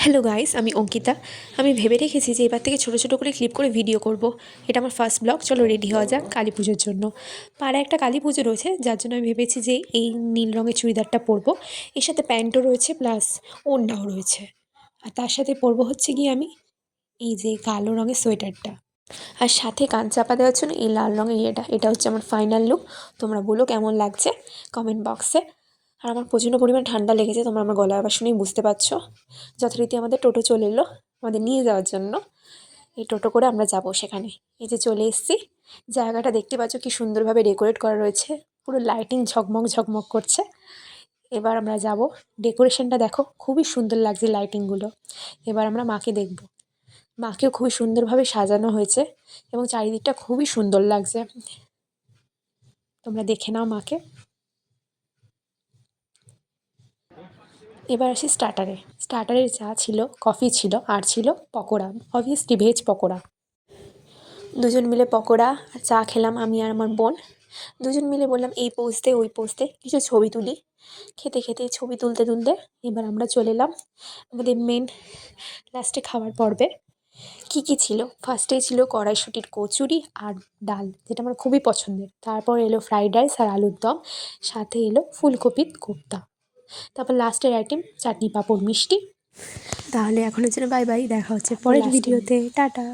Hello guys, আমি অঙ্কিতা। আমি ভেবে রেখেছি যে এবার থেকে ছোটো ছোটো করে ক্লিপ করে ভিডিও করব। এটা আমার ফার্স্ট ব্লগ। চলো রেডি হওয়া যাক কালী পুজোর জন্য। পাড়ায় একটা কালী পুজো রয়েছে, যার জন্য আমি ভেবেছি যে এই নীল রঙের চুড়িদারটা পরবো। এর সাথে প্যান্টও রয়েছে, প্লাস ওড়নাও রয়েছে। আর তার সাথে পরবো হচ্ছে গিয়ে আমি এই যে কালো রঙের সোয়েটারটা। আর সাথে কান চাপা দেওয়ার জন্য এই লাল রঙের এটা হচ্ছে আমার ফাইনাল লুক। তোমরা বলো কেমন লাগছে কমেন্ট বক্সে। আর আমার প্রচণ্ড পরিমাণ ঠান্ডা লেগেছে, তোমরা আমার গলার আওয়াজ শুনেই বুঝতে পারছো। যথারীতি আমাদের টোটো চলে এলো আমাদের নিয়ে যাওয়ার জন্য। এই টোটো করে আমরা যাব সেখানে। এই যে চলে এসেছি। জায়গাটা দেখতে পাচ্ছ কি সুন্দরভাবে ডেকোরেট করা রয়েছে, পুরো লাইটিং ঝকমক ঝকমক করছে। এবার আমরা যাব। ডেকোরেশনটা দেখো, খুবই সুন্দর লাগছে লাইটিংগুলো। এবার আমরা মাকে দেখব। মাকেও খুবই সুন্দরভাবে সাজানো হয়েছে এবং চারিদিকটা খুবই সুন্দর লাগছে। তোমরা দেখে নাও মাকে। এবার আসি স্টার্টারে চা ছিল, কফি ছিল, আর ছিল পকোড়া, অবভিয়াসলি ভেজ পকোড়া। দুজন মিলে পকোড়া আর চা খেলাম আমি আর আমার বোন। দুজন মিলে বললাম এই পোজ দে ওই পোজ দে, কিছু ছবি তুলি। খেতে খেতে ছবি তুলতে তুলতে এবার আমরা চলে এলাম আমাদের মেন লাস্টে খাওয়ার পর্বে। কী কী ছিল? ফার্স্টেই ছিল কড়াইশুঁটির কচুরি আর ডাল, যেটা আমার খুবই পছন্দের। তারপর এলো ফ্রাইড রাইস আর আলুর দম, সাথে এলো ফুলকপির কোপ্তা। তারপর লাস্টের আইটেম চাটনি পাঁপড় মিষ্টি। তাহলে এখনের জন্য বাই বাই, দেখা হচ্ছে পরের ভিডিওতে। টাটা।